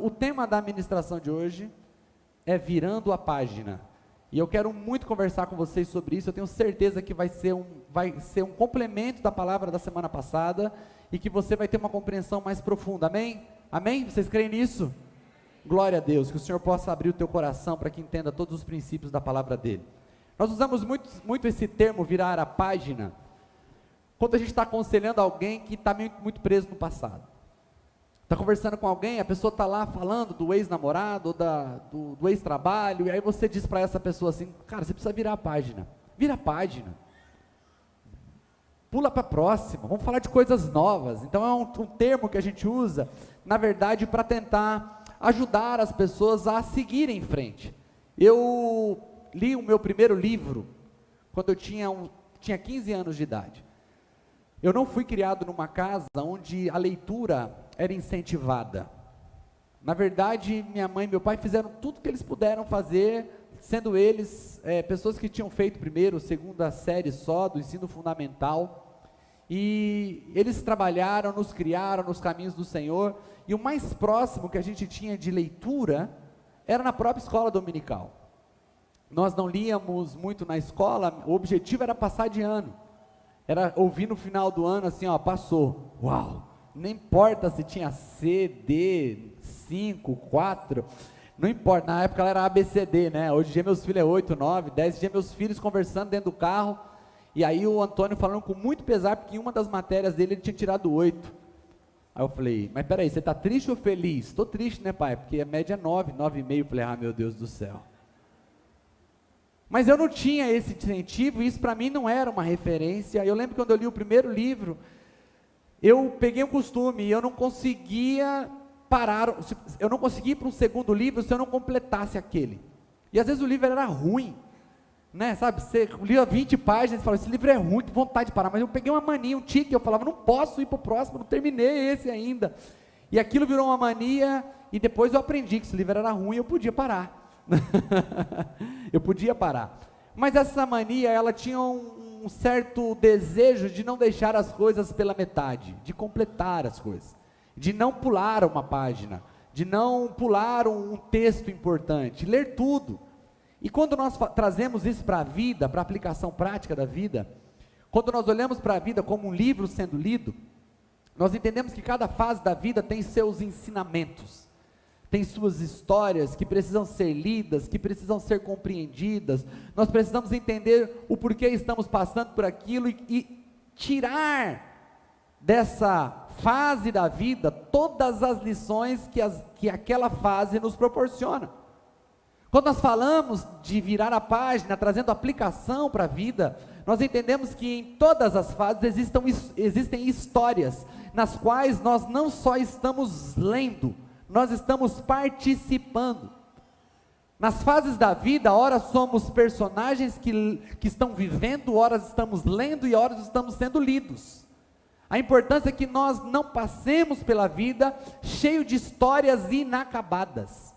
O tema da ministração de hoje é virando a página, e eu quero muito conversar com vocês sobre isso. Eu tenho certeza que vai ser um complemento da palavra da semana passada, e que você vai ter uma compreensão mais profunda, amém? Amém? Vocês creem nisso? Glória a Deus, que o Senhor possa abrir o teu coração para que entenda todos os princípios da palavra dele. Nós usamos muito esse termo, virar a página, quando a gente está aconselhando alguém que está muito preso no passado. Está conversando com alguém, a pessoa está lá falando do ex-namorado, ou do ex-trabalho, e aí você diz para essa pessoa assim: cara, você precisa virar a página. Vira a página. Pula para a próxima, vamos falar de coisas novas. Então é um termo que a gente usa, na verdade, para tentar ajudar as pessoas a seguirem em frente. Eu li o meu primeiro livro quando eu tinha 15 anos de idade. Eu não fui criado numa casa onde a leitura era incentivada. Na verdade, minha mãe e meu pai fizeram tudo que eles puderam fazer, sendo eles pessoas que tinham feito primeiro, segunda série só, do ensino fundamental, e eles trabalharam, nos criaram nos caminhos do Senhor, e o mais próximo que a gente tinha de leitura, era na própria escola dominical. Nós não líamos muito na escola, o objetivo era passar de ano, era ouvir no final do ano assim, ó, passou, uau, não importa se tinha C, D, 5, 4, não importa, na época ela era ABCD, né, hoje em dia meus filhos é 8, 9, 10, hoje em dia meus filhos conversando dentro do carro, e aí o Antônio falando com muito pesar, porque em uma das matérias dele ele tinha tirado 8, aí eu falei, mas peraí, você está triste ou feliz? Estou triste, né, pai, porque a média é 9, 9,5, falei, ah, meu Deus do céu. Mas eu não tinha esse incentivo, e isso para mim não era uma referência. Eu lembro que quando eu li o primeiro livro, eu peguei um costume, eu não conseguia parar, eu não conseguia ir para um segundo livro se eu não completasse aquele. E às vezes o livro era ruim, né, sabe, você lia 20 páginas e falava, esse livro é ruim, que vontade de parar, mas eu peguei uma mania, um tique, eu falava, não posso ir para o próximo, não terminei esse ainda. E aquilo virou uma mania, e depois eu aprendi que se o livro era ruim, eu podia parar. Eu podia parar, mas essa mania, ela tinha um certo desejo de não deixar as coisas pela metade, de completar as coisas, de não pular uma página, de não pular um texto importante, ler tudo. E quando nós trazemos isso para a vida, para a aplicação prática da vida, quando nós olhamos para a vida como um livro sendo lido, nós entendemos que cada fase da vida tem seus ensinamentos, tem suas histórias que precisam ser lidas, que precisam ser compreendidas. Nós precisamos entender o porquê estamos passando por aquilo e tirar dessa fase da vida todas as lições que aquela fase nos proporciona. Quando nós falamos de virar a página, trazendo aplicação para a vida, nós entendemos que em todas as fases existem histórias nas quais nós não só estamos lendo, nós estamos participando. Nas fases da vida, ora somos personagens que estão vivendo, ora estamos lendo e ora estamos sendo lidos. A importância é que nós não passemos pela vida cheio de histórias inacabadas,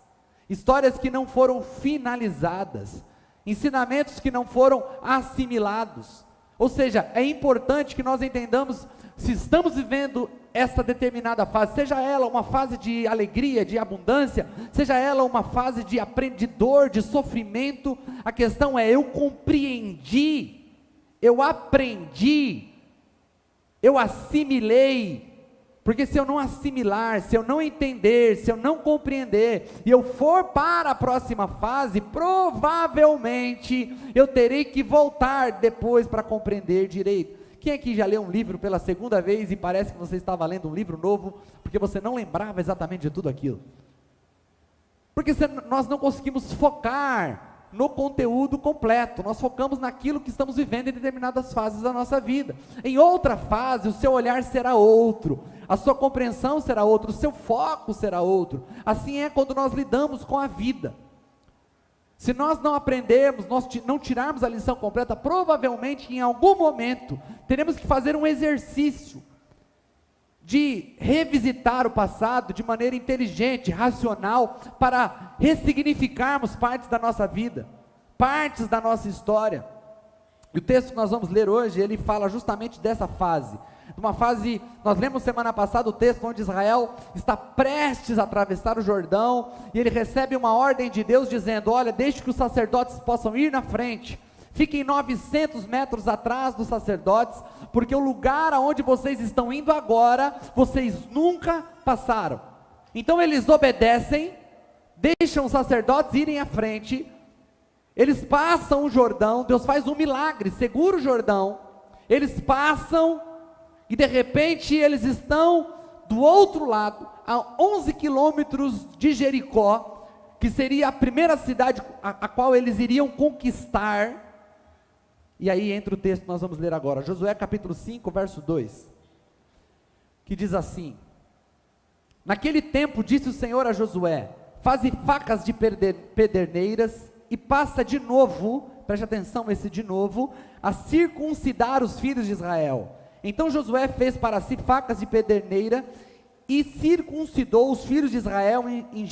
histórias que não foram finalizadas, ensinamentos que não foram assimilados. Ou seja, é importante que nós entendamos se estamos vivendo essa determinada fase, seja ela uma fase de alegria, de abundância, seja ela uma fase de aprendidor, de sofrimento. A questão é, eu compreendi, eu aprendi, eu assimilei, porque se eu não assimilar, se eu não entender, se eu não compreender, e eu for para a próxima fase, provavelmente eu terei que voltar depois para compreender direito. Quem aqui já leu um livro pela segunda vez e parece que você estava lendo um livro novo, porque você não lembrava exatamente de tudo aquilo? Porque nós não conseguimos focar no conteúdo completo, nós focamos naquilo que estamos vivendo em determinadas fases da nossa vida. Em outra fase, o seu olhar será outro, a sua compreensão será outra, o seu foco será outro. Assim é quando nós lidamos com a vida. Se nós não aprendermos, nós não tirarmos a lição completa, provavelmente em algum momento, teremos que fazer um exercício de revisitar o passado de maneira inteligente, racional, para ressignificarmos partes da nossa vida, partes da nossa história. E o texto que nós vamos ler hoje, ele fala justamente dessa fase. Uma fase, nós lemos semana passada o texto onde Israel está prestes a atravessar o Jordão, e ele recebe uma ordem de Deus dizendo: olha, deixe que os sacerdotes possam ir na frente, fiquem 900 metros atrás dos sacerdotes, porque o lugar aonde vocês estão indo agora, vocês nunca passaram. Então eles obedecem, deixam os sacerdotes irem à frente, eles passam o Jordão, Deus faz um milagre, segura o Jordão, eles passam, e de repente eles estão do outro lado, a 11 quilômetros de Jericó, que seria a primeira cidade a qual eles iriam conquistar. E aí entra o texto que nós vamos ler agora, Josué capítulo 5, verso 2, que diz assim: naquele tempo disse o Senhor a Josué: faze facas de pederneiras, e passa de novo, preste atenção esse de novo, a circuncidar os filhos de Israel. Então Josué fez para si facas de pederneira, e circuncidou os filhos de Israel em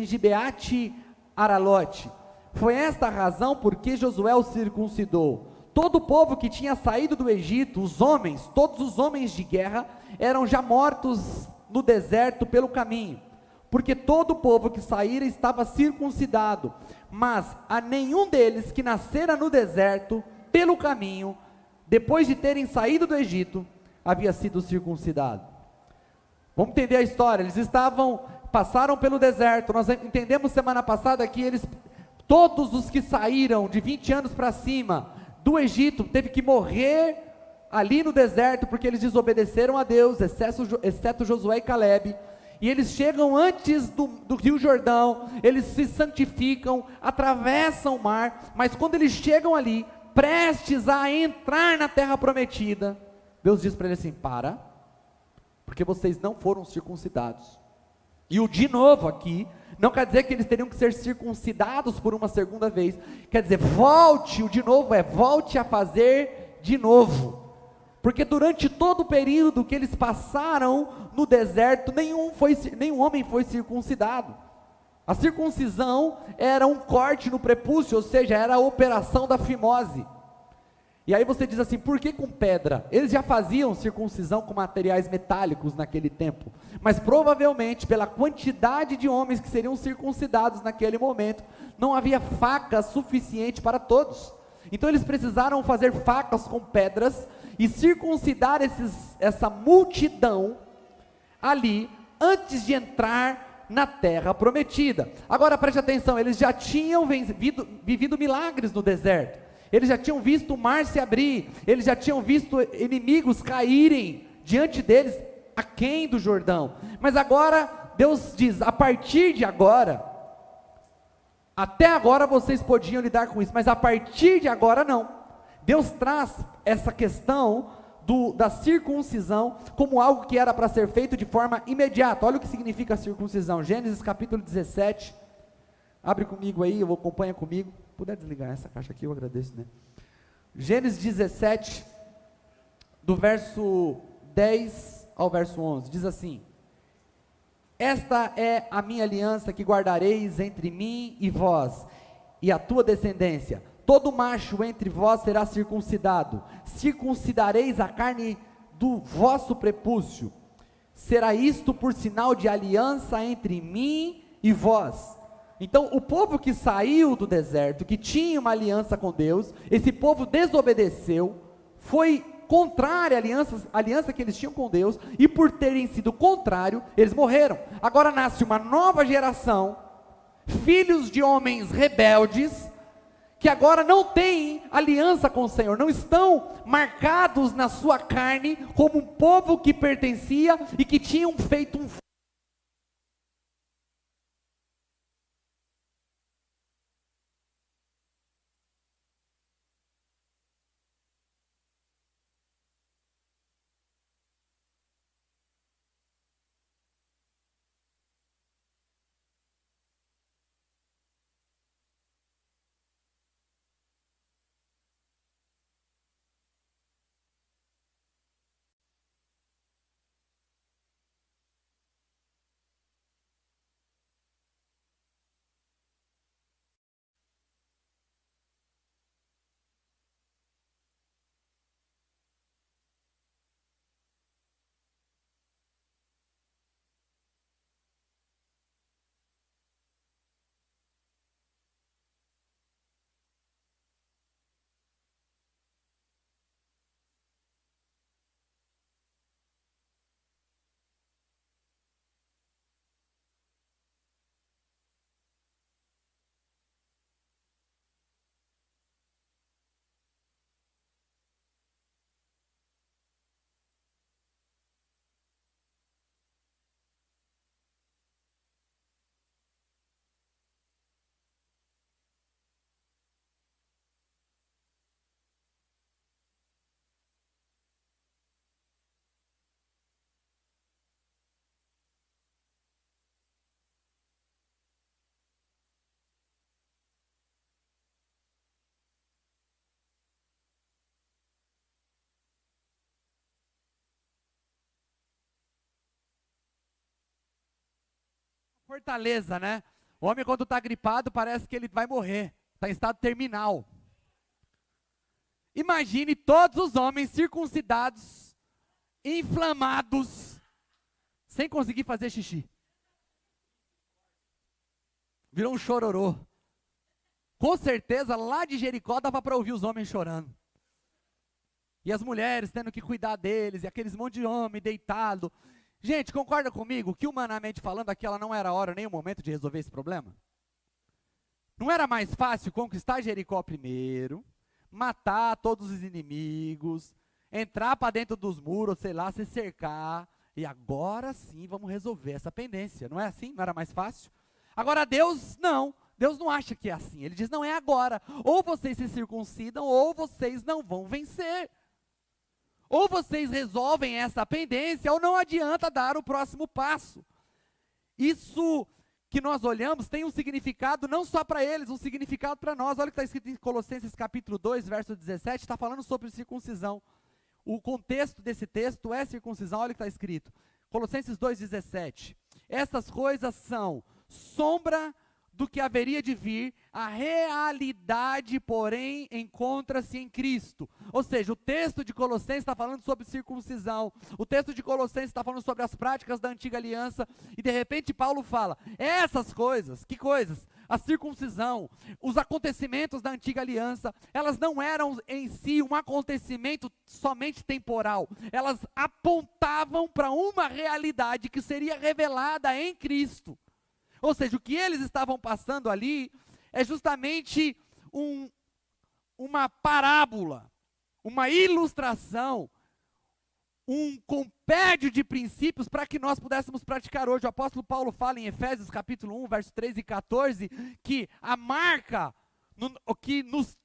Gibeate Aralote. Foi esta a razão porque Josué os circuncidou. Todo o povo que tinha saído do Egito, os homens, todos os homens de guerra, eram já mortos no deserto pelo caminho, porque todo o povo que saíra estava circuncidado, mas a nenhum deles que nascera no deserto, pelo caminho, depois de terem saído do Egito, havia sido circuncidado. Vamos entender a história. Eles passaram pelo deserto. Nós entendemos semana passada que todos os que saíram de 20 anos para cima do Egito, teve que morrer ali no deserto, porque eles desobedeceram a Deus, exceto Josué e Calebe. E eles chegam antes do rio Jordão, eles se santificam, atravessam o mar, mas quando eles chegam ali, prestes a entrar na terra prometida, Deus diz para eles assim: porque vocês não foram circuncidados. E o de novo aqui, não quer dizer que eles teriam que ser circuncidados por uma segunda vez, quer dizer, volte, o de novo volte a fazer de novo. Porque durante todo o período que eles passaram no deserto, nenhum homem foi circuncidado. A circuncisão era um corte no prepúcio, ou seja, era a operação da fimose. E aí você diz assim: por que com pedra? Eles já faziam circuncisão com materiais metálicos naquele tempo, mas provavelmente pela quantidade de homens que seriam circuncidados naquele momento, não havia faca suficiente para todos. Então eles precisaram fazer facas com pedras e circuncidar essa multidão ali, antes de entrar na terra prometida. Agora preste atenção, eles já tinham vivido milagres no deserto, eles já tinham visto o mar se abrir, eles já tinham visto inimigos caírem diante deles, aquém do Jordão. Mas agora, Deus diz: a partir de agora, até agora vocês podiam lidar com isso, mas a partir de agora não. Deus traz essa questão da circuncisão como algo que era para ser feito de forma imediata. Olha o que significa a circuncisão. Gênesis capítulo 17, abre comigo aí, acompanha comigo. Se puder desligar essa caixa aqui, eu agradeço, né? Gênesis 17, do verso 10 ao verso 11, diz assim: esta é a minha aliança que guardareis entre mim e vós, e a tua descendência. Todo macho entre vós será circuncidado, circuncidareis a carne do vosso prepúcio. Será isto por sinal de aliança entre mim e vós. Então o povo que saiu do deserto, que tinha uma aliança com Deus, esse povo desobedeceu, foi contrária à aliança que eles tinham com Deus, e por terem sido contrário, eles morreram. Agora nasce uma nova geração, filhos de homens rebeldes, que agora não têm aliança com o Senhor, não estão marcados na sua carne como um povo que pertencia e que tinham feito um fortaleza, né? O homem quando está gripado parece que ele vai morrer, está em estado terminal. Imagine todos os homens circuncidados, inflamados, sem conseguir fazer xixi. Virou um chororô. Com certeza lá de Jericó dava para ouvir os homens chorando. E as mulheres tendo que cuidar deles, e aqueles monte de homem deitado. Gente, concorda comigo que humanamente falando aquela não era a hora nem o momento de resolver esse problema? Não era mais fácil conquistar Jericó primeiro, matar todos os inimigos, entrar para dentro dos muros, sei lá, se cercar, e agora sim vamos resolver essa pendência, não é assim? Não era mais fácil? Agora Deus não acha que é assim, ele diz não é agora, ou vocês se circuncidam, ou vocês não vão vencer. Ou vocês resolvem essa pendência, ou não adianta dar o próximo passo. Isso que nós olhamos tem um significado não só para eles, um significado para nós. Olha o que está escrito em Colossenses capítulo 2, verso 17, está falando sobre circuncisão. O contexto desse texto é circuncisão, olha o que está escrito. Colossenses 2, 17. Essas coisas são sombra do que haveria de vir, a realidade, porém, encontra-se em Cristo. Ou seja, o texto de Colossenses está falando sobre circuncisão, o texto de Colossenses está falando sobre as práticas da antiga aliança, e de repente Paulo fala, essas coisas, que coisas? A circuncisão, os acontecimentos da antiga aliança, elas não eram em si um acontecimento somente temporal, elas apontavam para uma realidade que seria revelada em Cristo. Ou seja, o que eles estavam passando ali é justamente uma parábola, uma ilustração, um compêndio de princípios para que nós pudéssemos praticar hoje. O apóstolo Paulo fala em Efésios capítulo 1, versos 13 e 14, que a marca que nos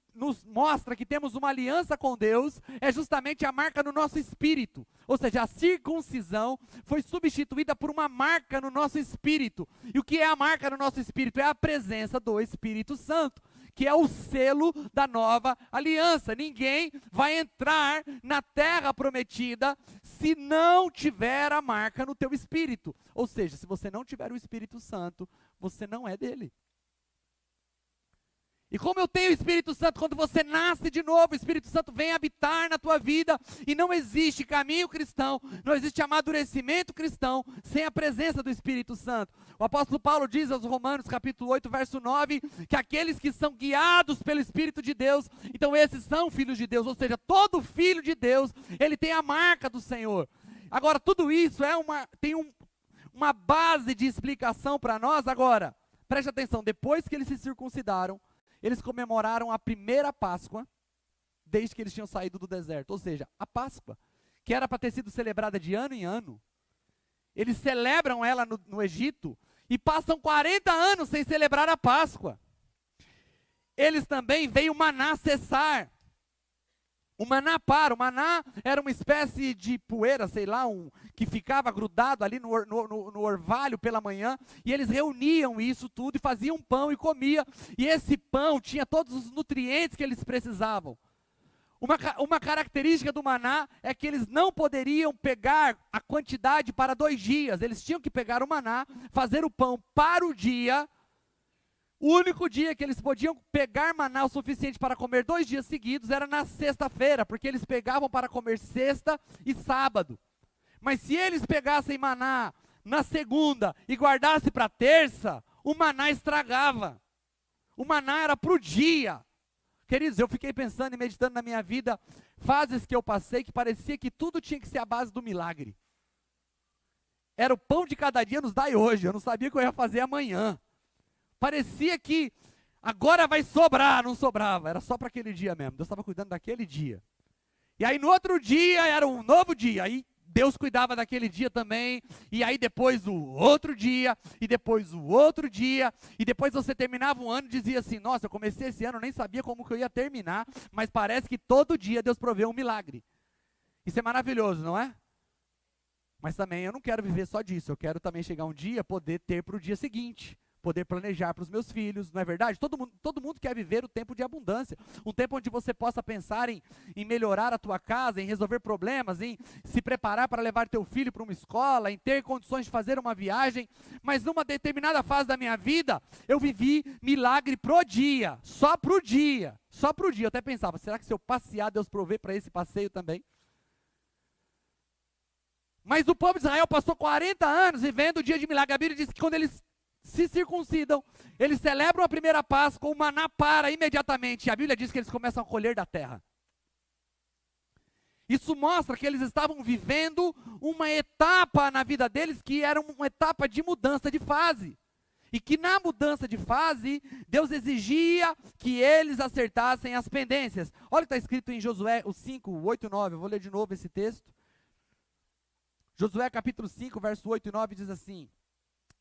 mostra que temos uma aliança com Deus, é justamente a marca no nosso espírito, ou seja, a circuncisão foi substituída por uma marca no nosso espírito, e o que é a marca no nosso espírito? É a presença do Espírito Santo, que é o selo da nova aliança. Ninguém vai entrar na terra prometida se não tiver a marca no teu espírito, ou seja, se você não tiver o Espírito Santo, você não é dele. E como eu tenho o Espírito Santo, quando você nasce de novo, o Espírito Santo vem habitar na tua vida, e não existe caminho cristão, não existe amadurecimento cristão, sem a presença do Espírito Santo. O apóstolo Paulo diz aos Romanos, capítulo 8, verso 9, que aqueles que são guiados pelo Espírito de Deus, então esses são filhos de Deus, ou seja, todo filho de Deus, ele tem a marca do Senhor. Agora, tudo isso tem uma base de explicação para nós. Agora, preste atenção, depois que eles se circuncidaram, eles comemoraram a primeira Páscoa, desde que eles tinham saído do deserto, ou seja, a Páscoa, que era para ter sido celebrada de ano em ano. Eles celebram ela no Egito, e passam 40 anos sem celebrar a Páscoa. Eles também veem o maná cessar. O maná para, o maná era uma espécie de poeira, sei lá, que ficava grudado ali no orvalho pela manhã, e eles reuniam isso tudo e faziam pão e comia, e esse pão tinha todos os nutrientes que eles precisavam. Uma característica do maná é que eles não poderiam pegar a quantidade para 2 dias, eles tinham que pegar o maná, fazer o pão para o dia. O único dia que eles podiam pegar maná o suficiente para comer 2 dias seguidos era na sexta-feira, porque eles pegavam para comer sexta e sábado. Mas se eles pegassem maná na segunda e guardassem para terça, o maná estragava. O maná era para o dia. Queridos, eu fiquei pensando e meditando na minha vida, fases que eu passei que parecia que tudo tinha que ser a base do milagre. Era o pão de cada dia nos dai hoje, eu não sabia o que eu ia fazer amanhã. Parecia que agora vai sobrar, não sobrava, era só para aquele dia mesmo, Deus estava cuidando daquele dia. E aí no outro dia era um novo dia, aí Deus cuidava daquele dia também, e aí depois o outro dia, e depois o outro dia, e depois você terminava um ano e dizia assim, nossa, eu comecei esse ano, eu nem sabia como que eu ia terminar, mas parece que todo dia Deus proveu um milagre. Isso é maravilhoso, não é? Mas também eu não quero viver só disso, eu quero também chegar um dia, poder ter para o dia seguinte, poder planejar para os meus filhos, não é verdade? Todo mundo quer viver o tempo de abundância, um tempo onde você possa pensar em melhorar a tua casa, em resolver problemas, em se preparar para levar teu filho para uma escola, em ter condições de fazer uma viagem, mas numa determinada fase da minha vida, eu vivi milagre pro dia, só pro dia, eu até pensava, será que se eu passear, Deus provê para esse passeio também? Mas o povo de Israel passou 40 anos vivendo o dia de milagre. A Bíblia diz que quando eles se circuncidam, eles celebram a primeira Páscoa, o maná para imediatamente. E a Bíblia diz que eles começam a colher da terra. Isso mostra que eles estavam vivendo uma etapa na vida deles que era uma etapa de mudança de fase. E que na mudança de fase, Deus exigia que eles acertassem as pendências. Olha o que está escrito em Josué 5, 8 e 9. Eu vou ler de novo esse texto. Josué capítulo 5, verso 8 e 9 diz assim: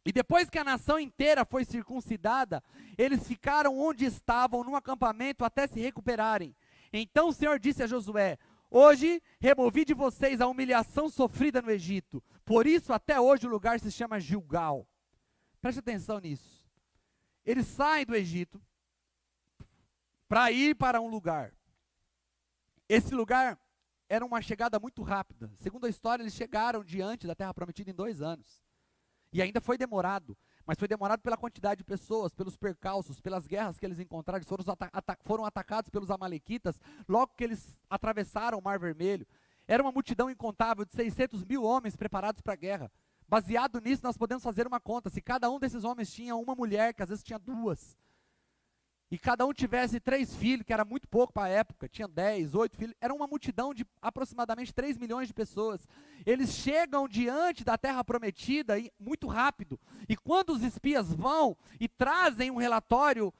e depois que a nação inteira foi circuncidada, eles ficaram onde estavam no acampamento até se recuperarem. Então o Senhor disse a Josué: hoje removi de vocês a humilhação sofrida no Egito. Por isso até hoje o lugar se chama Gilgal. Preste atenção nisso. Eles saem do Egito para ir para um lugar. Esse lugar era uma chegada muito rápida. Segundo a história, eles chegaram diante da Terra Prometida em 2 anos. E ainda foi demorado, mas foi demorado pela quantidade de pessoas, pelos percalços, pelas guerras que eles encontraram. Eles foram atacados pelos amalequitas logo que eles atravessaram o Mar Vermelho. Era uma multidão incontável de 600 mil homens preparados para a guerra. Baseado nisso, nós podemos fazer uma conta. Se cada um desses homens tinha uma mulher, que às vezes tinha 2, e cada um tivesse 3 filhos, que era muito pouco para a época, tinha 10, 8 filhos, era uma multidão de aproximadamente 3 milhões de pessoas. Eles chegam diante da Terra Prometida muito rápido, e quando os espias vão e trazem um relatório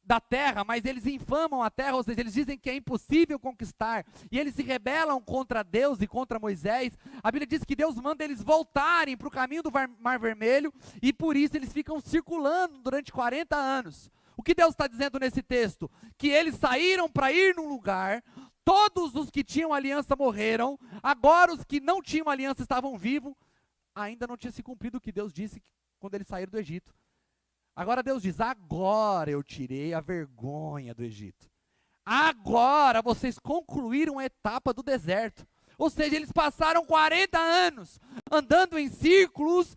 da terra, mas eles infamam a terra, ou seja, eles dizem que é impossível conquistar, e eles se rebelam contra Deus e contra Moisés. A Bíblia diz que Deus manda eles voltarem para o caminho do Mar Vermelho, e por isso eles ficam circulando durante 40 anos. O que Deus está dizendo nesse texto? Que eles saíram para ir num lugar, todos os que tinham aliança morreram, agora os que não tinham aliança estavam vivos, ainda não tinha se cumprido o que Deus disse quando eles saíram do Egito. Agora Deus diz: agora eu tirei a vergonha do Egito. Agora vocês concluíram a etapa do deserto. Ou seja, eles passaram 40 anos andando em círculos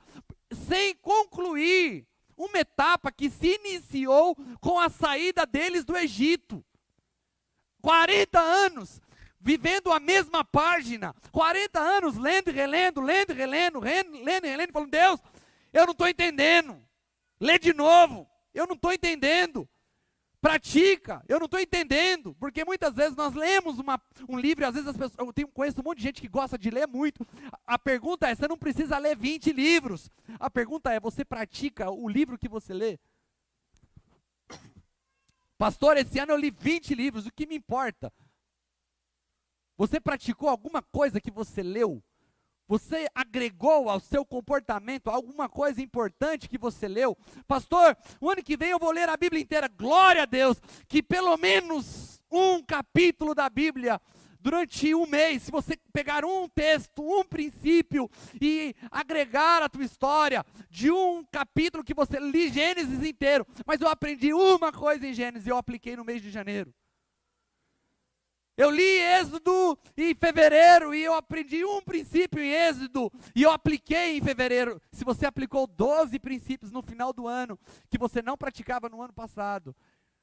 sem concluir uma etapa que se iniciou com a saída deles do Egito. 40 anos vivendo a mesma página, 40 anos lendo e relendo, falando: Deus, eu não estou entendendo. Lê de novo, eu não estou entendendo. Pratica, eu não estou entendendo. Porque muitas vezes nós lemos um livro, e às vezes as pessoas, conheço um monte de gente que gosta de ler muito. A pergunta é: você não precisa ler 20 livros. A pergunta é: você pratica o livro que você lê? Pastor, esse ano eu li 20 livros, o que me importa? Você praticou alguma coisa que você leu? Você agregou ao seu comportamento alguma coisa importante que você leu? Pastor, o ano que vem eu vou ler a Bíblia inteira. Glória a Deus, que pelo menos um capítulo da Bíblia, durante um mês, se você pegar um texto, um princípio, e agregar a tua história de um capítulo que você li Gênesis inteiro, mas eu aprendi uma coisa em Gênesis e eu apliquei no mês de janeiro. Eu li Êxodo em fevereiro e eu aprendi um princípio em Êxodo e eu apliquei em fevereiro. Se você aplicou 12 princípios no final do ano que você não praticava no ano passado,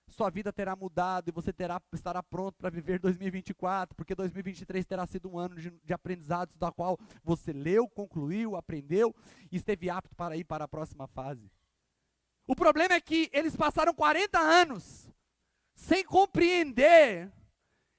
sua vida terá mudado e você estará pronto para viver 2024, porque 2023 terá sido um ano de aprendizados da qual você leu, concluiu, aprendeu e esteve apto para ir para a próxima fase. O problema é que eles passaram 40 anos sem compreender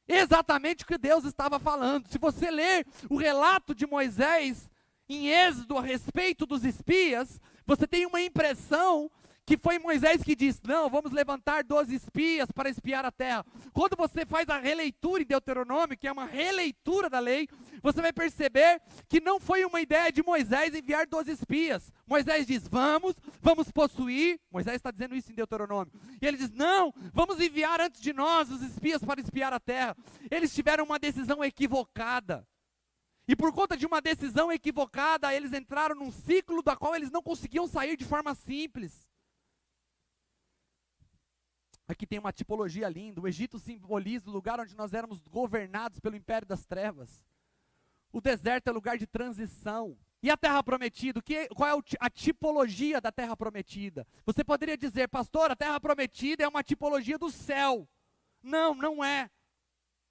exatamente o que Deus estava falando. Se você ler o relato de Moisés em Êxodo a respeito dos espias, você tem uma impressão que foi Moisés que disse: não, vamos levantar 12 espias para espiar a terra. Quando você faz a releitura em Deuteronômio, que é uma releitura da lei, você vai perceber que não foi uma ideia de Moisés enviar 12 espias. Moisés diz: vamos possuir. Moisés está dizendo isso em Deuteronômio. E ele diz: não, vamos enviar antes de nós os espias para espiar a terra. Eles tiveram uma decisão equivocada. E por conta de uma decisão equivocada, eles entraram num ciclo da qual eles não conseguiam sair de forma simples. Aqui tem uma tipologia linda. O Egito simboliza o lugar onde nós éramos governados pelo império das trevas. O deserto é lugar de transição. E a terra prometida? Qual é a tipologia da terra prometida? Você poderia dizer, pastor, a terra prometida é uma tipologia do céu. Não, não é.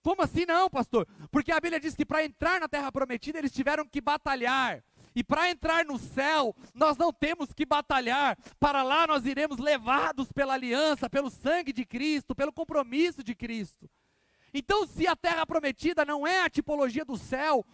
Como assim não, pastor? Porque a Bíblia diz que para entrar na terra prometida eles tiveram que batalhar. E para entrar no céu, nós não temos que batalhar. Para lá nós iremos levados pela aliança, pelo sangue de Cristo, pelo compromisso de Cristo. Então, se a terra prometida não é a tipologia do céu,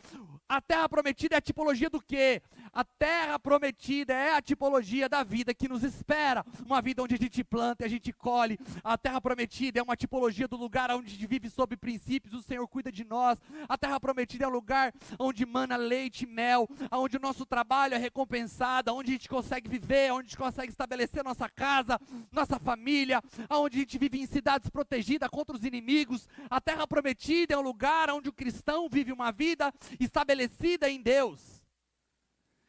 a terra prometida é a tipologia do quê? A terra prometida é a tipologia da vida que nos espera. Uma vida onde a gente planta e a gente colhe. A terra prometida é uma tipologia do lugar onde a gente vive sob princípios, o Senhor cuida de nós. A terra prometida é um lugar onde mana leite e mel, onde o nosso trabalho é recompensado, onde a gente consegue viver, onde a gente consegue estabelecer nossa casa, nossa família, onde a gente vive em cidades protegidas contra os inimigos. A terra prometida é um lugar onde o cristão vive uma vida estabelecida em Deus.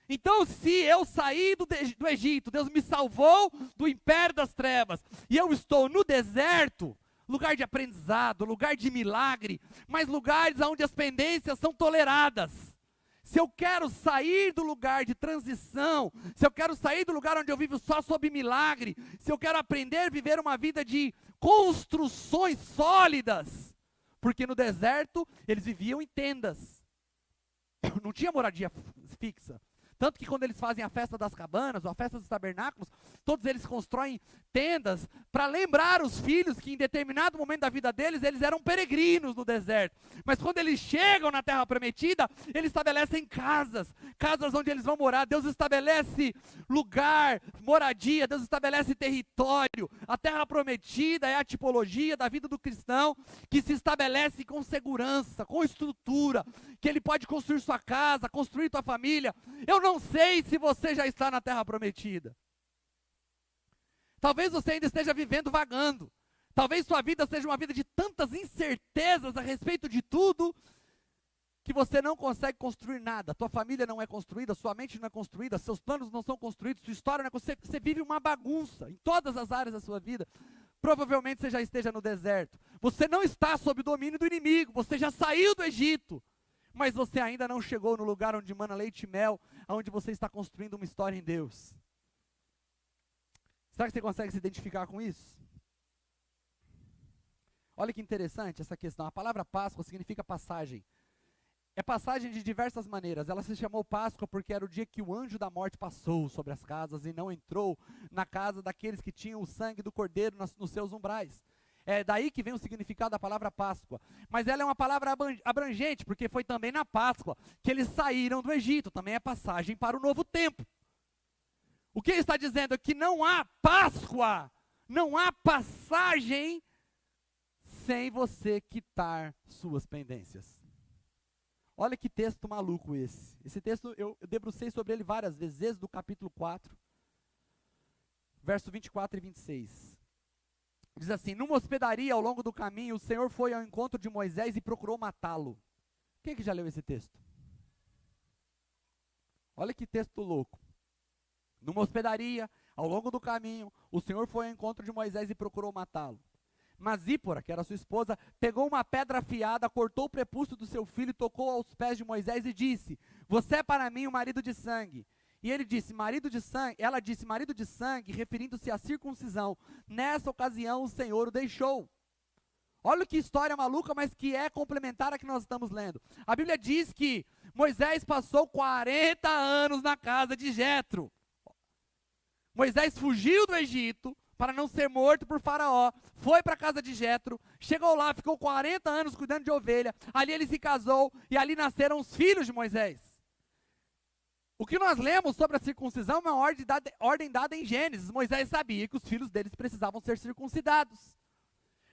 Então, se eu saí do Egito, Deus me salvou do império das trevas, e eu estou no deserto, lugar de aprendizado, lugar de milagre, mas lugares onde as pendências são toleradas. Se eu quero sair do lugar de transição, se eu quero sair do lugar onde eu vivo só sob milagre, se eu quero aprender a viver uma vida de construções sólidas, porque no deserto eles viviam em tendas, não tinha moradia fixa. Tanto que quando eles fazem a festa das cabanas, ou a festa dos tabernáculos, todos eles constroem tendas para lembrar os filhos que em determinado momento da vida deles, eles eram peregrinos no deserto. Mas quando eles chegam na terra prometida, eles estabelecem casas, casas onde eles vão morar. Deus estabelece lugar, moradia, Deus estabelece território. A terra prometida é a tipologia da vida do cristão que se estabelece com segurança, com estrutura, que ele pode construir sua casa, construir sua família. Eu não sei se você já está na terra prometida. Talvez você ainda esteja vivendo vagando. Talvez sua vida seja uma vida de tantas incertezas a respeito de tudo, que você não consegue construir nada. Tua família não é construída, sua mente não é construída, seus planos não são construídos, sua história não é construída. Você vive uma bagunça em todas as áreas da sua vida. Provavelmente você já esteja no deserto. Você não está sob o domínio do inimigo, você já saiu do Egito. Mas você ainda não chegou no lugar onde mana leite e mel, onde você está construindo uma história em Deus. Será que você consegue se identificar com isso? Olha que interessante essa questão. A palavra Páscoa significa passagem. É passagem de diversas maneiras. Ela se chamou Páscoa porque era o dia que o anjo da morte passou sobre as casas e não entrou na casa daqueles que tinham o sangue do cordeiro nos seus umbrais. É daí que vem o significado da palavra Páscoa. Mas ela é uma palavra abrangente, porque foi também na Páscoa que eles saíram do Egito. Também é passagem para o novo tempo. O que ele está dizendo é que não há Páscoa, não há passagem sem você quitar suas pendências. Olha que texto maluco esse. Esse texto eu debrucei sobre ele várias vezes, desde do capítulo 4, verso 24 e 26. Diz assim: numa hospedaria ao longo do caminho, o Senhor foi ao encontro de Moisés e procurou matá-lo. Quem é que já leu esse texto? Olha que texto louco. Numa hospedaria, ao longo do caminho, o Senhor foi ao encontro de Moisés e procurou matá-lo. Mas Zípora, que era sua esposa, pegou uma pedra afiada, cortou o prepúcio do seu filho, tocou aos pés de Moisés e disse: você é para mim um marido de sangue. E ele disse, marido de sangue, ela disse, marido de sangue, referindo-se à circuncisão. Nessa ocasião o Senhor o deixou. Olha que história maluca, mas que é complementar a que nós estamos lendo. A Bíblia diz que Moisés passou 40 anos na casa de Jetro. Moisés fugiu do Egito para não ser morto por Faraó, foi para a casa de Jetro, chegou lá, ficou 40 anos cuidando de ovelha, ali ele se casou e ali nasceram os filhos de Moisés. O que nós lemos sobre a circuncisão é uma ordem dada em Gênesis. Moisés sabia que os filhos deles precisavam ser circuncidados.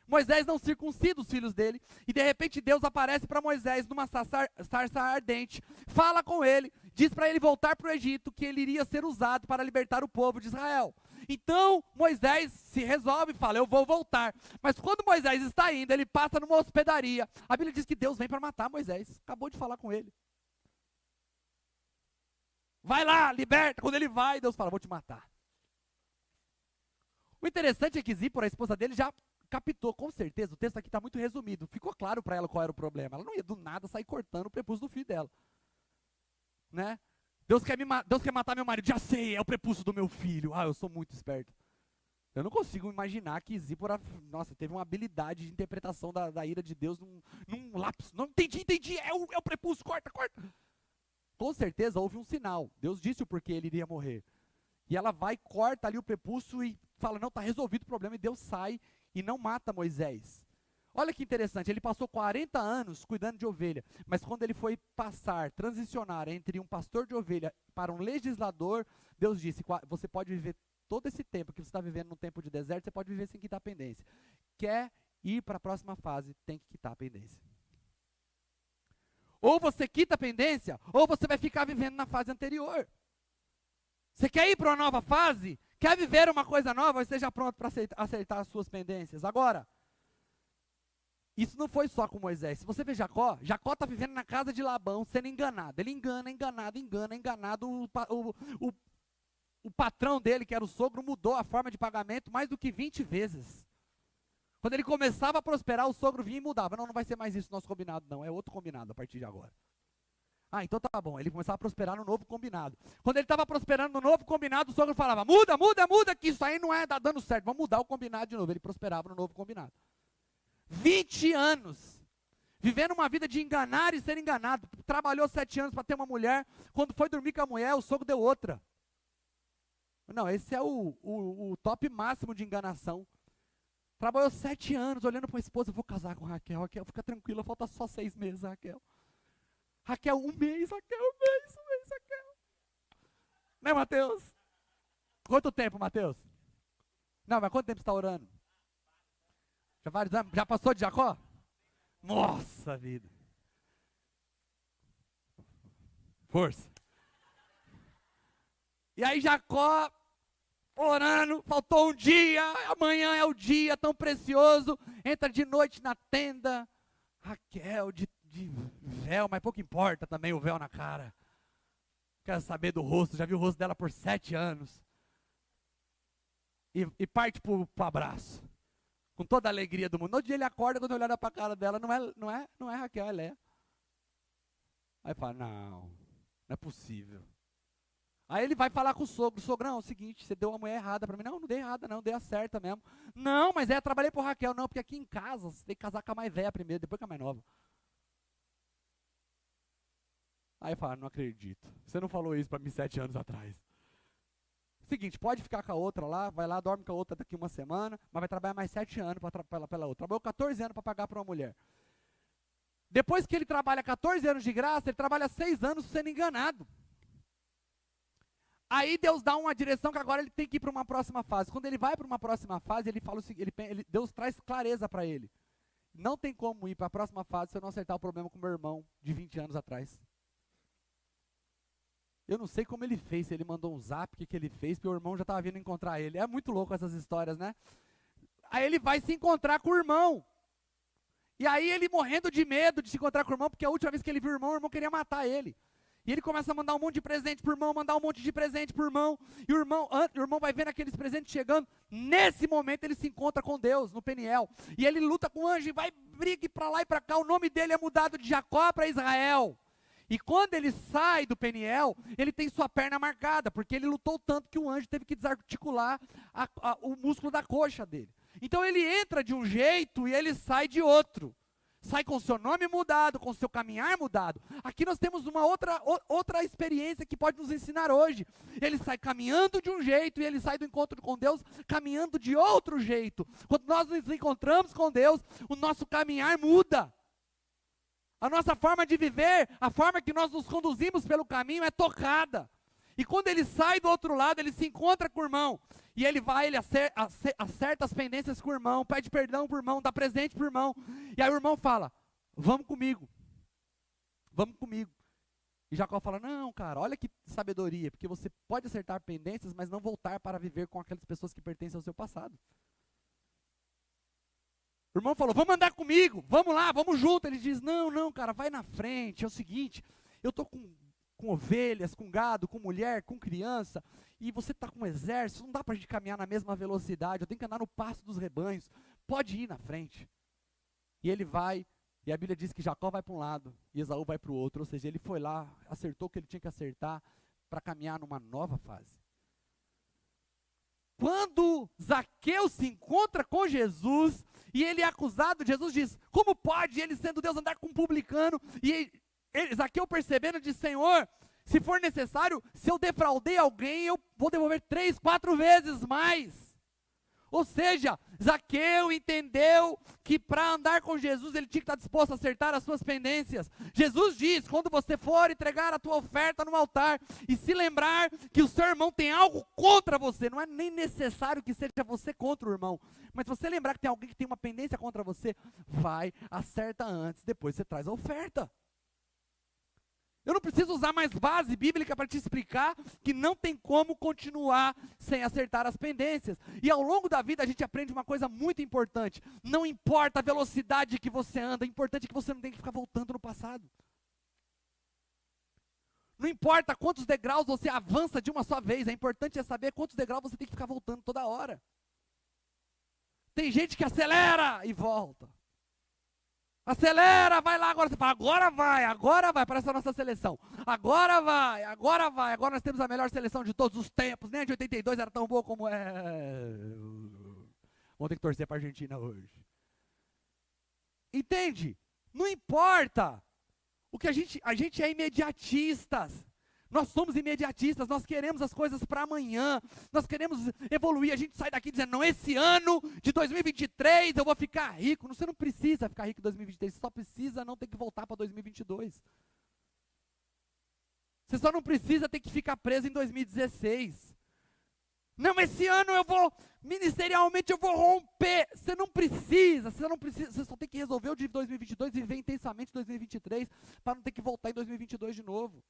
Moisés não circuncida os filhos dele, e de repente Deus aparece para Moisés numa sarça ardente, fala com ele, diz para ele voltar para o Egito, que ele iria ser usado para libertar o povo de Israel. Então Moisés se resolve e fala, eu vou voltar. Mas quando Moisés está indo, ele passa numa hospedaria. A Bíblia diz que Deus vem para matar Moisés, acabou de falar com ele. Vai lá, liberta. Quando ele vai, Deus fala, vou te matar. O interessante é que Zípora, a esposa dele, já captou, com certeza, o texto aqui está muito resumido, ficou claro para ela qual era o problema. Ela não ia do nada sair cortando o prepúcio do filho dela. Né? Deus quer matar meu marido, já sei, é o prepúcio do meu filho. Eu sou muito esperto. Eu não consigo imaginar que Zípora, nossa, teve uma habilidade de interpretação da ira de Deus num lapso. Não entendi, é o prepúcio, corta. Com certeza houve um sinal. Deus disse o porquê ele iria morrer. E ela vai, corta ali o prepúcio e fala, não, está resolvido o problema. E Deus sai e não mata Moisés. Olha que interessante, ele passou 40 anos cuidando de ovelha. Mas quando ele foi transicionar entre um pastor de ovelha para um legislador, Deus disse, você pode viver todo esse tempo que você está vivendo num tempo de deserto, você pode viver sem quitar a pendência. Quer ir para a próxima fase, tem que quitar a pendência. Ou você quita a pendência, ou você vai ficar vivendo na fase anterior. Você quer ir para uma nova fase? Quer viver uma coisa nova? Esteja pronto para aceitar as suas pendências. Agora, isso não foi só com Moisés. Se você ver Jacó está vivendo na casa de Labão, sendo enganado. Ele enganado. O patrão dele, que era o sogro, mudou a forma de pagamento mais do que 20 vezes. Quando ele começava a prosperar, o sogro vinha e mudava. Não vai ser mais isso nosso combinado, não. É outro combinado a partir de agora. Então tá bom. Ele começava a prosperar no novo combinado. Quando ele estava prosperando no novo combinado, o sogro falava, muda, que isso aí não dá dando certo. Vamos mudar o combinado de novo. Ele prosperava no novo combinado. 20 anos. Vivendo uma vida de enganar e ser enganado. Trabalhou 7 anos para ter uma mulher. Quando foi dormir com a mulher, o sogro deu outra. Não, esse é o top máximo de enganação. Trabalhou 7 anos, olhando para a esposa, eu vou casar com Raquel, fica tranquila, falta só 6 meses, Raquel. Raquel, 1 mês, Raquel, 1 mês, Raquel. Né, Mateus? Quanto tempo, Mateus? Não, mas quanto tempo você está orando? Já vários anos? Já passou de Jacó? Nossa vida. Força. E aí Jacó, orando, faltou um dia, amanhã é o dia tão precioso, entra de noite na tenda, Raquel de véu, mas pouco importa também o véu na cara, quero saber do rosto, já vi o rosto dela por 7 anos, e parte pro abraço, com toda a alegria do mundo. No outro dia ele acorda, quando olhar para a cara dela, não é Raquel, ela é. Aí fala, não é possível. Aí ele vai falar com o sogrão, é o seguinte, você deu uma mulher errada para mim. Não dei errada não, dei a certa mesmo. Não, mas trabalhei por Raquel. Não, porque aqui em casa, você tem que casar com a mais velha primeiro, depois com a mais nova. Aí fala, não acredito, você não falou isso para mim 7 anos atrás. Seguinte, pode ficar com a outra lá, vai lá, dorme com a outra daqui uma semana, mas vai trabalhar mais 7 anos pela outra. Trabalhou 14 anos para pagar para uma mulher. Depois que ele trabalha 14 anos de graça, ele trabalha 6 anos sendo enganado. Aí Deus dá uma direção que agora ele tem que ir para uma próxima fase. Quando ele vai para uma próxima fase, ele fala o seguinte, Deus traz clareza para ele. Não tem como ir para a próxima fase se eu não acertar o problema com meu irmão de 20 anos atrás. Eu não sei como ele fez, se ele mandou um zap, o que ele fez, porque o irmão já estava vindo encontrar ele. É muito louco essas histórias, né? Aí ele vai se encontrar com o irmão. E aí ele morrendo de medo de se encontrar com o irmão, porque a última vez que ele viu o irmão queria matar ele. E ele começa a mandar um monte de presente pro irmão, mandar um monte de presente pro irmão. E o irmão vai vendo aqueles presentes chegando. Nesse momento ele se encontra com Deus, no Peniel. E ele luta com o anjo e vai, briga para lá e para cá. O nome dele é mudado de Jacó para Israel. E quando ele sai do Peniel, ele tem sua perna marcada, porque ele lutou tanto que o anjo teve que desarticular o músculo da coxa dele. Então ele entra de um jeito e ele sai de outro. Sai com o seu nome mudado, com o seu caminhar mudado. Aqui nós temos uma outra experiência que pode nos ensinar hoje. Ele sai caminhando de um jeito e ele sai do encontro com Deus caminhando de outro jeito. Quando nós nos encontramos com Deus, o nosso caminhar muda. A nossa forma de viver, a forma que nós nos conduzimos pelo caminho é tocada. E quando ele sai do outro lado, ele se encontra com o irmão. E ele vai, ele acerta as pendências com o irmão, pede perdão para o irmão, dá presente para o irmão. E aí o irmão fala, vamos comigo. Vamos comigo. E Jacó fala, não cara, olha que sabedoria, porque você pode acertar pendências, mas não voltar para viver com aquelas pessoas que pertencem ao seu passado. O irmão falou, vamos andar comigo, vamos lá, vamos junto. Ele diz, não cara, vai na frente, é o seguinte, eu estou com ovelhas, com gado, com mulher, com criança, e você está com um exército, não dá para a gente caminhar na mesma velocidade, eu tenho que andar no passo dos rebanhos, pode ir na frente. E ele vai, e a Bíblia diz que Jacó vai para um lado, e Esaú vai para o outro, ou seja, ele foi lá, acertou o que ele tinha que acertar, para caminhar numa nova fase. Quando Zaqueu se encontra com Jesus, e ele é acusado, Jesus diz, como pode ele sendo Deus andar com um publicano? E Zaqueu percebendo diz, Senhor, se for necessário, se eu defraudei alguém, eu vou devolver 3, 4 vezes mais. Ou seja, Zaqueu entendeu que para andar com Jesus, ele tinha que estar disposto a acertar as suas pendências. Jesus diz, quando você for entregar a tua oferta no altar, e se lembrar que o seu irmão tem algo contra você, não é nem necessário que seja você contra o irmão, mas se você lembrar que tem alguém que tem uma pendência contra você, vai, acerta antes, depois você traz a oferta. Eu não preciso usar mais base bíblica para te explicar que não tem como continuar sem acertar as pendências. E ao longo da vida a gente aprende uma coisa muito importante. Não importa a velocidade que você anda, é importante que você não tenha que ficar voltando no passado. Não importa quantos degraus você avança de uma só vez, é importante saber quantos degraus você tem que ficar voltando toda hora. Tem gente que acelera e volta. Acelera, vai lá agora. Você fala, agora vai, parece a nossa seleção. Agora vai. Agora nós temos a melhor seleção de todos os tempos. Nem a de 82 era tão boa como é. Vamos ter que torcer para a Argentina hoje. Entende? Não importa. O que a gente é imediatistas. Nós somos imediatistas, nós queremos as coisas para amanhã, nós queremos evoluir, a gente sai daqui dizendo, não, esse ano de 2023 eu vou ficar rico. Você não precisa ficar rico em 2023, você só precisa não ter que voltar para 2022. Você só não precisa ter que ficar preso em 2016. Não, esse ano eu vou, ministerialmente eu vou romper. Você não precisa, você só tem que resolver o de 2022 e viver intensamente 2023, para não ter que voltar em 2022 de novo.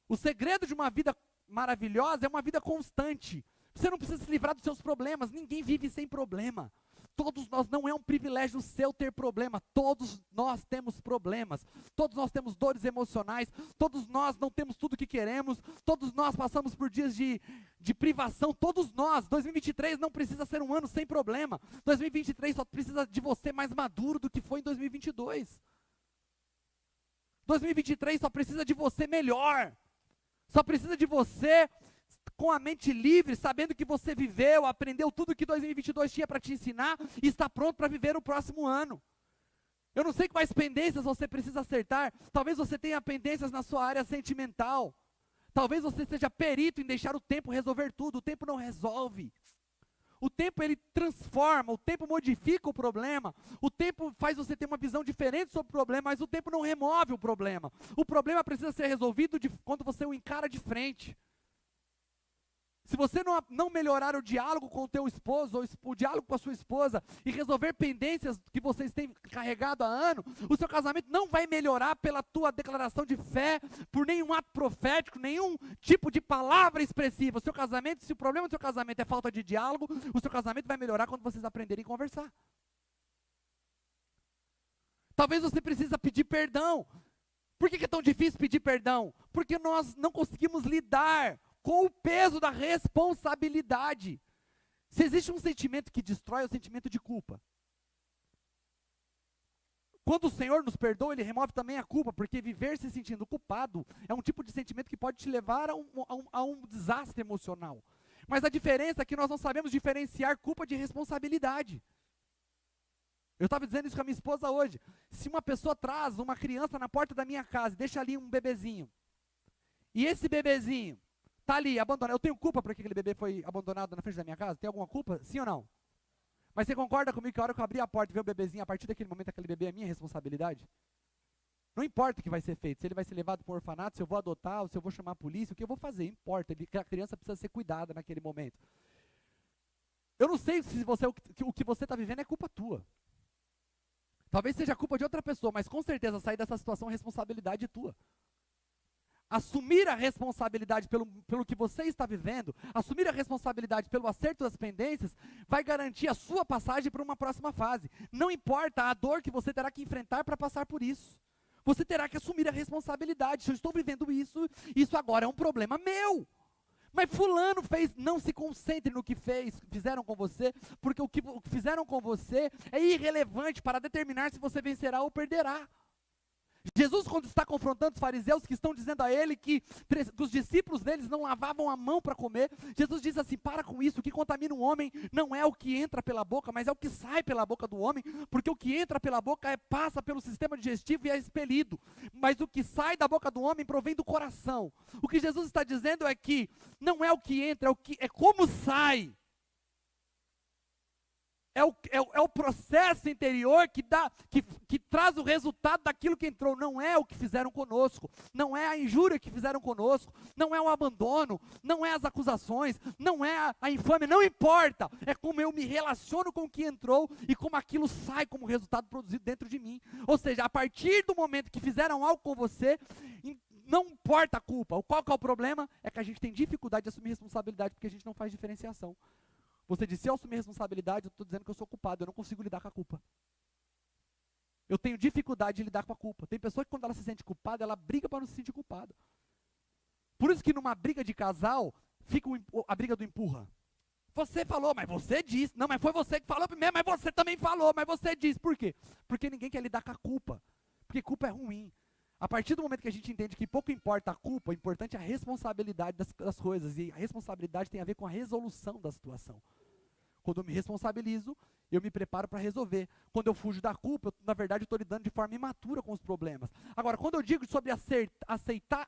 O segredo de uma vida maravilhosa é uma vida constante. Você não precisa se livrar dos seus problemas. Ninguém vive sem problema. Todos nós, não é um privilégio seu ter problema. Todos nós temos problemas. Todos nós temos dores emocionais. Todos nós não temos tudo o que queremos. Todos nós passamos por dias de privação. Todos nós. 2023 não precisa ser um ano sem problema. 2023 só precisa de você mais maduro do que foi em 2022. 2023 só precisa de você melhor. Só precisa de você com a mente livre, sabendo que você viveu, aprendeu tudo que 2022 tinha para te ensinar e está pronto para viver o próximo ano. Eu não sei quais pendências você precisa acertar. Talvez você tenha pendências na sua área sentimental. Talvez você seja perito em deixar o tempo resolver tudo. O tempo não resolve. O tempo ele transforma, o tempo modifica o problema, o tempo faz você ter uma visão diferente sobre o problema, mas o tempo não remove o problema. O problema precisa ser resolvido quando você o encara de frente. Se você não melhorar o diálogo com o teu esposo, ou o diálogo com a sua esposa, e resolver pendências que vocês têm carregado há anos, o seu casamento não vai melhorar pela tua declaração de fé, por nenhum ato profético, nenhum tipo de palavra expressiva. O seu casamento, se o problema do seu casamento é falta de diálogo, o seu casamento vai melhorar quando vocês aprenderem a conversar. Talvez você precise pedir perdão. Por que é tão difícil pedir perdão? Porque nós não conseguimos lidar com o peso da responsabilidade. Se existe um sentimento que destrói, é o sentimento de culpa. Quando o Senhor nos perdoa, Ele remove também a culpa, porque viver se sentindo culpado é um tipo de sentimento que pode te levar a um desastre emocional. Mas a diferença é que nós não sabemos diferenciar culpa de responsabilidade. Eu estava dizendo isso com a minha esposa hoje. Se uma pessoa traz uma criança na porta da minha casa e deixa ali um bebezinho, e esse bebezinho está ali, abandonado. Eu tenho culpa porque aquele bebê foi abandonado na frente da minha casa? Tem alguma culpa? Sim ou não? Mas você concorda comigo que a hora que eu abrir a porta e ver o bebezinho, a partir daquele momento aquele bebê é minha responsabilidade? Não importa o que vai ser feito, se ele vai ser levado para um orfanato, se eu vou adotar, ou se eu vou chamar a polícia, o que eu vou fazer, importa, a criança precisa ser cuidada naquele momento. Eu não sei se o que você está vivendo é culpa tua. Talvez seja culpa de outra pessoa, mas com certeza sair dessa situação é responsabilidade tua. Assumir a responsabilidade pelo que você está vivendo, assumir a responsabilidade pelo acerto das pendências, vai garantir a sua passagem para uma próxima fase. Não importa a dor que você terá que enfrentar para passar por isso. Você terá que assumir a responsabilidade. Se eu estou vivendo isso, isso agora é um problema meu. Mas fulano fez, não se concentre no que fizeram com você, porque o que fizeram com você é irrelevante para determinar se você vencerá ou perderá. Jesus, quando está confrontando os fariseus que estão dizendo a ele que os discípulos deles não lavavam a mão para comer, Jesus diz assim: para com isso, o que contamina um homem não é o que entra pela boca, mas é o que sai pela boca do homem, porque o que entra pela boca passa pelo sistema digestivo e é expelido, mas o que sai da boca do homem provém do coração. O que Jesus está dizendo é que não é o que entra, é como sai. É o processo interior que traz o resultado daquilo que entrou. Não é o que fizeram conosco, não é a injúria que fizeram conosco, não é o abandono, não é as acusações, não é a infâmia, não importa. É como eu me relaciono com o que entrou e como aquilo sai como resultado produzido dentro de mim. Ou seja, a partir do momento que fizeram algo com você, não importa a culpa. Qual que é o problema? É que a gente tem dificuldade de assumir responsabilidade porque a gente não faz diferenciação. Você disse: se eu assumir responsabilidade, eu estou dizendo que eu sou culpado, eu não consigo lidar com a culpa. Eu tenho dificuldade de lidar com a culpa. Tem pessoa que quando ela se sente culpada, ela briga para não se sentir culpada. Por isso que numa briga de casal, fica a briga do empurra. Você falou, mas você disse. Não, mas foi você que falou primeiro, mas você também falou, mas você disse. Por quê? Porque ninguém quer lidar com a culpa. Porque culpa é ruim. A partir do momento que a gente entende que pouco importa a culpa, o importante é a responsabilidade das coisas. E a responsabilidade tem a ver com a resolução da situação. Quando eu me responsabilizo, eu me preparo para resolver. Quando eu fujo da culpa, na verdade eu estou lidando de forma imatura com os problemas. Agora, quando eu digo sobre acertar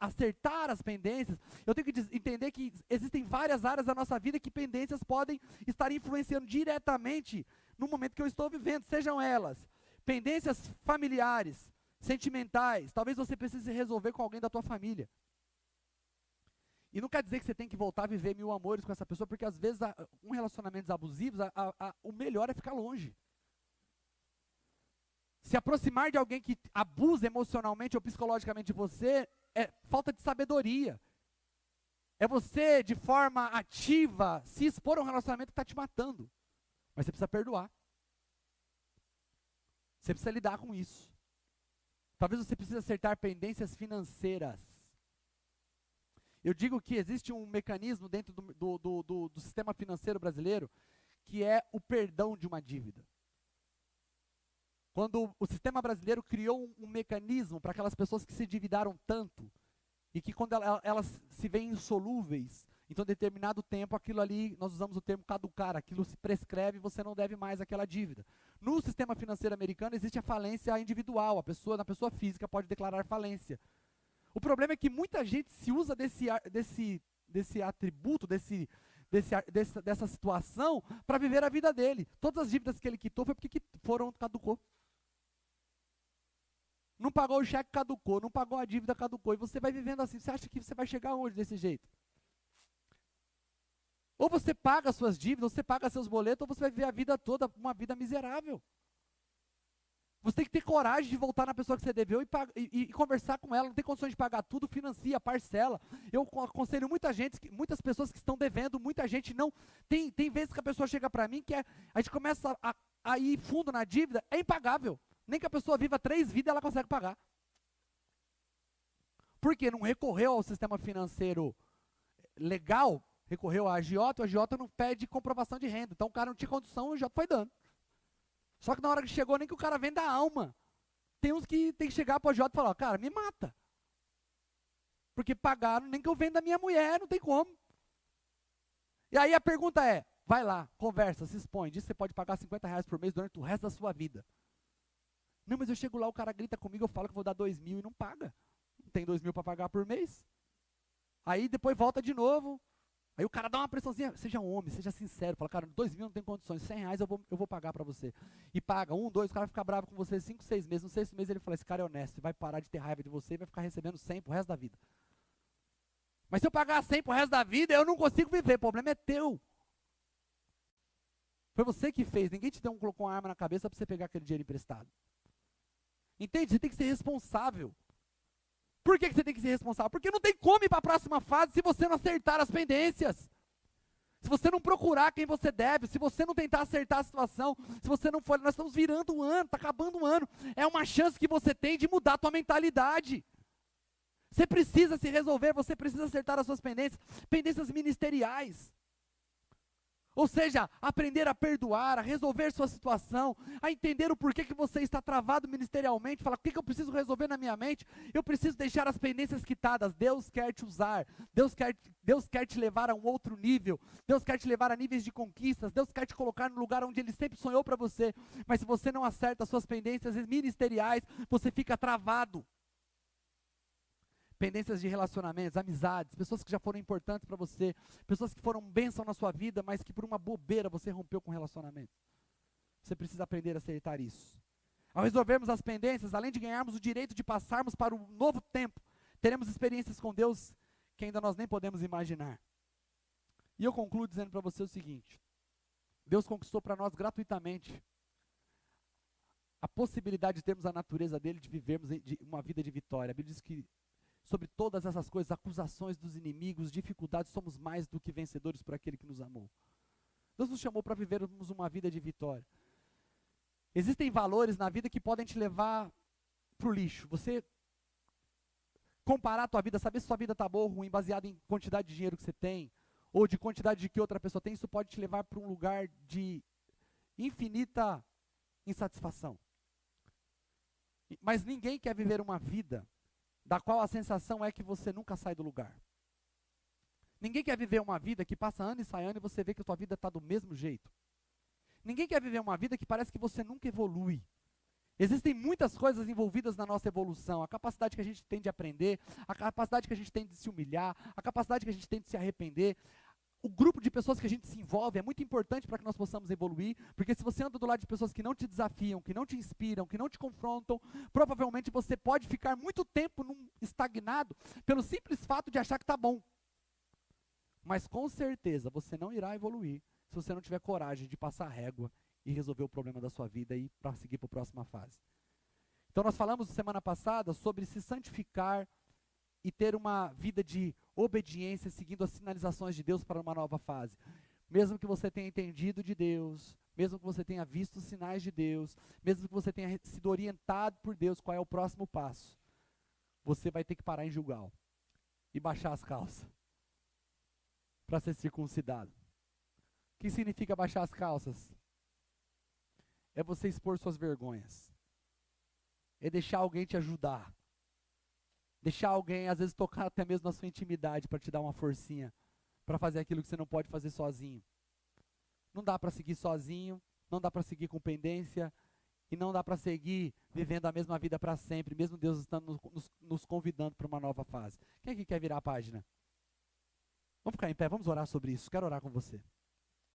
as pendências, eu tenho que entender que existem várias áreas da nossa vida que pendências podem estar influenciando diretamente no momento que eu estou vivendo. Sejam elas pendências familiares, sentimentais. Talvez você precise resolver com alguém da tua família. E não quer dizer que você tem que voltar a viver 1000 amores com essa pessoa, porque às vezes relacionamentos abusivos, o melhor é ficar longe. Se aproximar de alguém que abusa emocionalmente ou psicologicamente de você, é falta de sabedoria. É você, de forma ativa, se expor a um relacionamento que está te matando. Mas você precisa perdoar. Você precisa lidar com isso. Talvez você precise acertar pendências financeiras. Eu digo que existe um mecanismo dentro do sistema financeiro brasileiro que é o perdão de uma dívida. Quando o sistema brasileiro criou um mecanismo para aquelas pessoas que se endividaram tanto e que quando elas se veem insolúveis, então em determinado tempo aquilo ali, nós usamos o termo caducar, aquilo se prescreve e você não deve mais aquela dívida. No sistema financeiro americano existe a falência individual, na pessoa física pode declarar falência. O problema é que muita gente se usa desse atributo, dessa situação, para viver a vida dele. Todas as dívidas que ele quitou foi porque caducou. Não pagou o cheque, caducou. Não pagou a dívida, caducou. E você vai vivendo assim. Você acha que você vai chegar onde desse jeito? Ou você paga as suas dívidas, ou você paga seus boletos, ou você vai viver a vida toda uma vida miserável. Você tem que ter coragem de voltar na pessoa que você deveu e conversar com ela. Não tem condições de pagar tudo, financia, parcela. Eu aconselho muitas pessoas que estão devendo, muita gente não. Tem vezes que a pessoa chega para mim que a gente começa a ir fundo na dívida, é impagável. Nem que a pessoa viva 3 vidas, ela consegue pagar. Por quê? Não recorreu ao sistema financeiro legal, recorreu à agiota, o agiota não pede comprovação de renda. Então o cara não tinha condição, o agiota foi dando. Só que na hora que chegou, nem que o cara venda a alma. Tem uns que tem que chegar para o agiota e falar: cara, me mata. Porque pagaram, nem que eu venda a minha mulher, não tem como. E aí a pergunta é: vai lá, conversa, se expõe, diz que você pode pagar R$50 por mês durante o resto da sua vida. Não, mas eu chego lá, o cara grita comigo, eu falo que vou dar 2.000 e não paga. Não tem 2.000 para pagar por mês. Aí depois volta de novo. Aí o cara dá uma pressãozinha, seja um homem, seja sincero, fala: cara, 2.000 não tem condições, R$100 eu vou pagar para você. E paga, 1, 2, o cara fica bravo com você 5, 6 meses, no 6º mês ele fala: esse cara é honesto, vai parar de ter raiva de você e vai ficar recebendo 100 pro resto da vida. Mas se eu pagar 100 pro resto da vida, eu não consigo viver, o problema é teu. Foi você que fez, ninguém te colocou uma arma na cabeça para você pegar aquele dinheiro emprestado. Entende? Você tem que ser responsável. Por que você tem que ser responsável? Porque não tem como ir para a próxima fase se você não acertar as pendências. Se você não procurar quem você deve, se você não tentar acertar a situação, se você não for, nós estamos virando o ano, está acabando o ano. É uma chance que você tem de mudar a tua mentalidade. Você precisa se resolver, você precisa acertar as suas pendências ministeriais. Ou seja, aprender a perdoar, a resolver sua situação, a entender o porquê que você está travado ministerialmente, falar, o que eu preciso resolver na minha mente? Eu preciso deixar as pendências quitadas. Deus quer te usar, Deus quer te levar a um outro nível, Deus quer te levar a níveis de conquistas, Deus quer te colocar no lugar onde Ele sempre sonhou para você, mas se você não acerta as suas pendências ministeriais, você fica travado. Pendências de relacionamentos, amizades, pessoas que já foram importantes para você, pessoas que foram bênção na sua vida, mas que por uma bobeira você rompeu com o relacionamento. Você precisa aprender a acertar isso. Ao resolvermos as pendências, além de ganharmos o direito de passarmos para um novo tempo, teremos experiências com Deus que ainda nós nem podemos imaginar. E eu concluo dizendo para você o seguinte: Deus conquistou para nós gratuitamente a possibilidade de termos a natureza dele, de vivermos uma vida de vitória. A Bíblia diz que sobre todas essas coisas, acusações dos inimigos, dificuldades, somos mais do que vencedores por aquele que nos amou. Deus nos chamou para vivermos uma vida de vitória. Existem valores na vida que podem te levar para o lixo. Você comparar a tua vida, saber se sua vida está boa ou ruim, baseado em quantidade de dinheiro que você tem, ou de quantidade de que outra pessoa tem, isso pode te levar para um lugar de infinita insatisfação. Mas ninguém quer viver uma vida da qual a sensação é que você nunca sai do lugar. Ninguém quer viver uma vida que passa ano e sai ano e você vê que a tua vida está do mesmo jeito. Ninguém quer viver uma vida que parece que você nunca evolui. Existem muitas coisas envolvidas na nossa evolução, a capacidade que a gente tem de aprender, a capacidade que a gente tem de se humilhar, a capacidade que a gente tem de se arrepender. O grupo de pessoas que a gente se envolve é muito importante para que nós possamos evoluir, porque se você anda do lado de pessoas que não te desafiam, que não te inspiram, que não te confrontam, provavelmente você pode ficar muito tempo estagnado pelo simples fato de achar que está bom. Mas com certeza você não irá evoluir se você não tiver coragem de passar a régua e resolver o problema da sua vida e para seguir para a próxima fase. Então nós falamos semana passada sobre se santificar e ter uma vida de obediência, seguindo as sinalizações de Deus para uma nova fase. Mesmo que você tenha entendido de Deus, mesmo que você tenha visto os sinais de Deus, mesmo que você tenha sido orientado por Deus qual é o próximo passo, você vai ter que parar em Gilgal e baixar as calças para ser circuncidado. O que significa baixar as calças? É você expor suas vergonhas. É deixar alguém te ajudar. Deixar alguém, às vezes, tocar até mesmo na sua intimidade para te dar uma forcinha, para fazer aquilo que você não pode fazer sozinho. Não dá para seguir sozinho, não dá para seguir com pendência, e não dá para seguir vivendo a mesma vida para sempre, mesmo Deus estando nos convidando para uma nova fase. Quem aqui quer virar a página? Vamos ficar em pé, vamos orar sobre isso, quero orar com você.